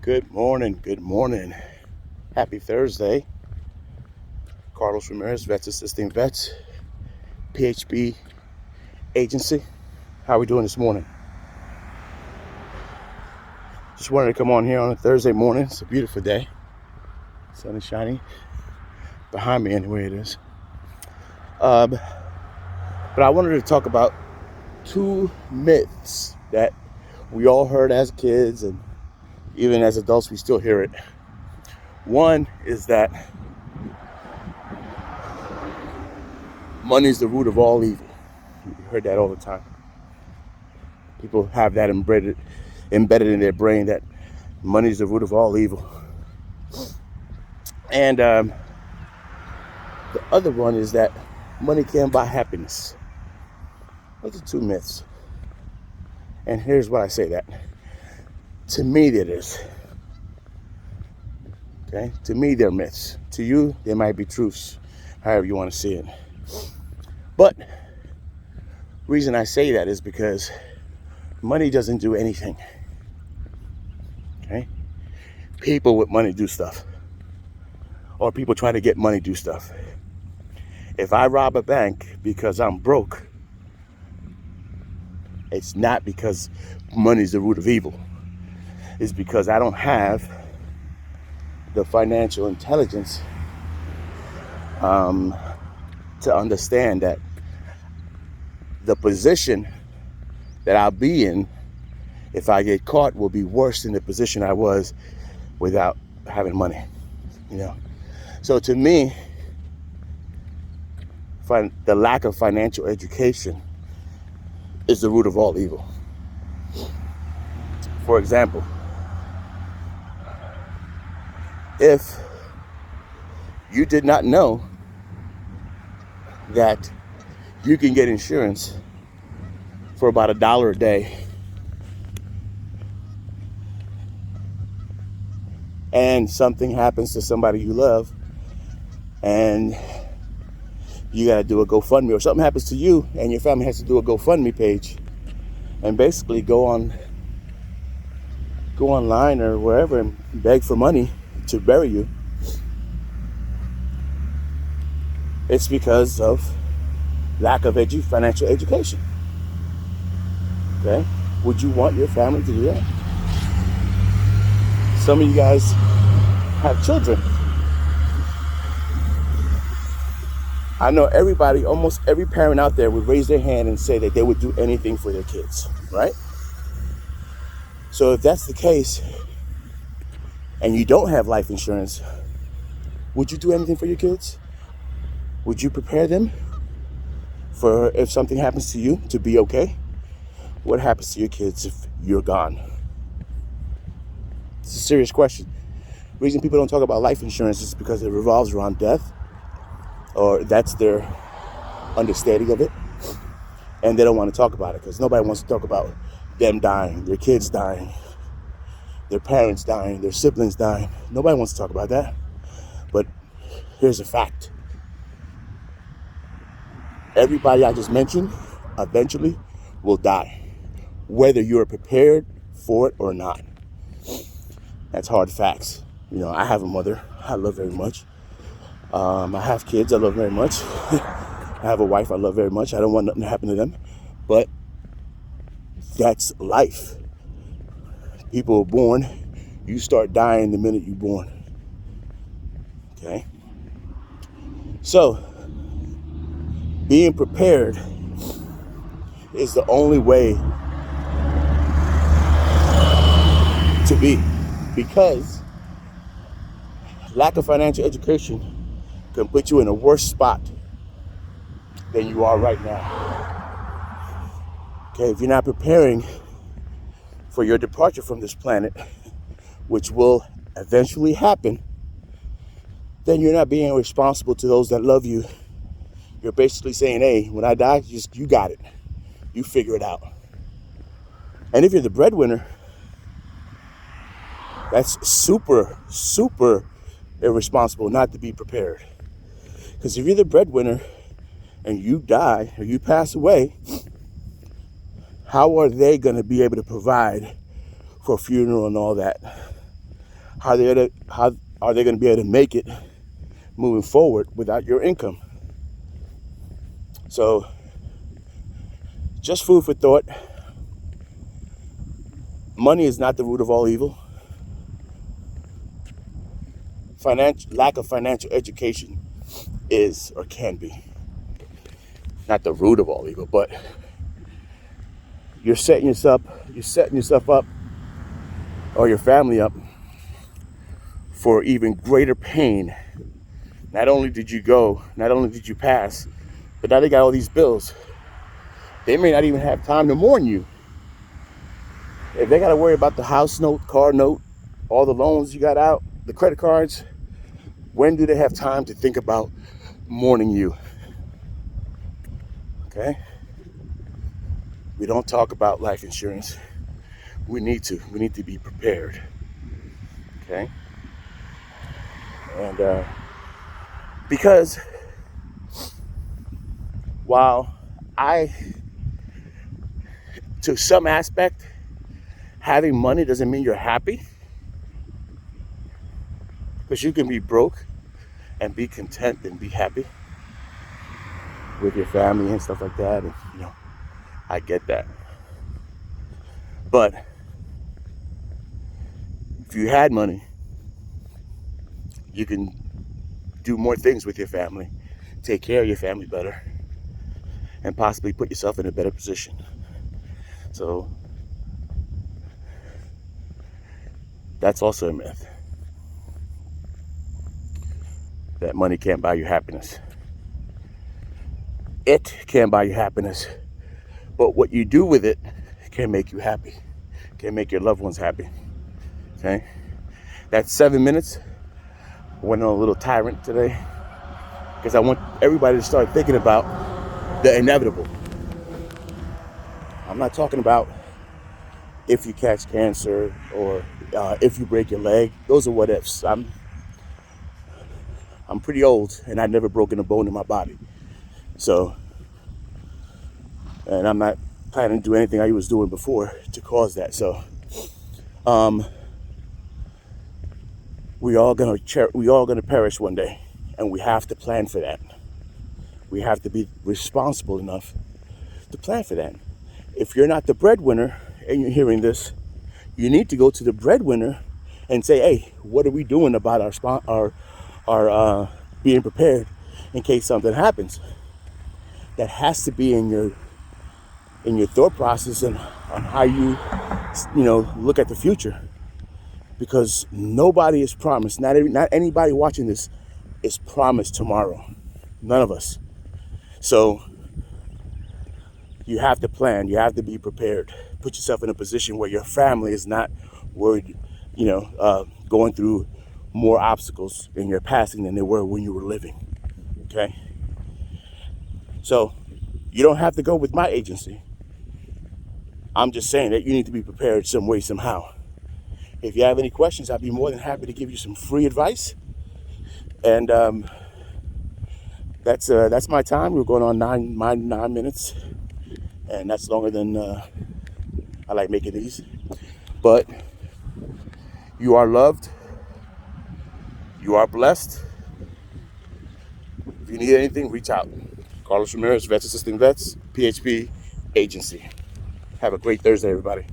Good morning. Good morning. Happy Thursday. Carlos Ramirez, Vets Assisting Vets, PHB Agency. How are we doing this morning? Just wanted to come on here on a Thursday morning. It's a beautiful day. Sun is shining. Behind me anyway it is. But I wanted to talk about two myths that we all heard as kids, and even as adults we still hear it. One is that money is the root of all evil. You heard that all the time. People have that embedded in their brain that money is the root of all evil. And the other one is that money can't buy happiness. Those are two myths. And here's why I say that. To me, that is. Okay? To me, they're myths. To you, they might be truths, however you want to see it. But the reason I say that is because money doesn't do anything. Okay? People with money do stuff. Or people try to get money do stuff. If I rob a bank because I'm broke, it's not because money is the root of evil. It's because I don't have the financial intelligence to understand that the position that I'll be in if I get caught will be worse than the position I was without having money. So to me, the lack of financial education is the root of all evil. For example, if you did not know that you can get insurance for about $1 a day, and something happens to somebody you love, and you got to do a GoFundMe, or something happens to you and your family has to do a GoFundMe page, and basically go online or wherever and beg for money to bury you, it's because of lack of financial education. Okay? Would you want your family to do that? Some of you guys have children. I know everybody, almost every parent out there would raise their hand and say that they would do anything for their kids, right? So if that's the case, and you don't have life insurance, would you do anything for your kids? Would you prepare them for if something happens to you to be okay? What happens to your kids if you're gone? It's a serious question. The reason people don't talk about life insurance is because it revolves around death, or that's their understanding of it, and they don't want to talk about it because nobody wants to talk about them dying, their kids dying, their parents dying, their siblings dying. Nobody wants to talk about that. But here's a fact. Everybody I just mentioned eventually will die, whether you're prepared for it or not. That's hard facts. I have a mother I love very much. I have kids I love very much. I have a wife I love very much. I don't want nothing to happen to them. But that's life. People are born. You start dying the minute you're born. Okay? So, being prepared is the only way to be. Because lack of financial education can put you in a worse spot than you are right now. Okay, if you're not preparing for your departure from this planet, which will eventually happen, then you're not being responsible to those that love you. You're basically saying, hey, when I die, you got it. You figure it out. And if you're the breadwinner, that's super, super irresponsible not to be prepared. Because if you're the breadwinner and you die or you pass away, how are they going to be able to provide for a funeral and all that? how are they gonna be able to make it moving forward without your income? So just food for thought. Money is not the root of all evil. Lack of financial education is or can be not the root of all evil, but you're setting yourself up or your family up for even greater pain. Not only did you pass, but now they got all these bills. They may not even have time to mourn you. If they got to worry about the house note, car note, all the loans you got out, the credit cards, when do they have time to think about mourning you? Okay? We don't talk about life insurance. We need to be prepared. Okay? And because while to some aspect, having money doesn't mean you're happy. Because you can be broke and be content and be happy with your family and stuff like that. And, I get that. But if you had money, you can do more things with your family, take care of your family better, and possibly put yourself in a better position. So that's also a myth. That money can't buy you happiness. It can buy you happiness, but what you do with it can make you happy, can make your loved ones happy. Okay? That's 7 minutes. I went on a little tyrant today because I want everybody to start thinking about the inevitable. I'm not talking about if you catch cancer or if you break your leg. Those are what ifs. I'm pretty old and I've never broken a bone in my body. So, and I'm not planning to do anything I was doing before to cause that. So, we all gonna perish one day, and we have to plan for that. We have to be responsible enough to plan for that. If you're not the breadwinner and you're hearing this, you need to go to the breadwinner and say, "Hey, what are we doing about our being prepared in case something happens?" That has to be in your thought process and on how you look at the future, because nobody is promised. Not anybody watching this is promised tomorrow. None of us. So you have to plan. You have to be prepared. Put yourself in a position where your family is not worried, going through more obstacles in your passing than they were when you were living. Okay? So you don't have to go with my agency. I'm just saying that you need to be prepared some way, somehow. If you have any questions, I'd be more than happy to give you some free advice. And that's my time. We're going on 9 minutes, and that's longer than I like making these. But you are loved. You are blessed. If you need anything, reach out. Carlos Ramirez, Vets Assisting Vets, PHP Agency. Have a great Thursday, everybody.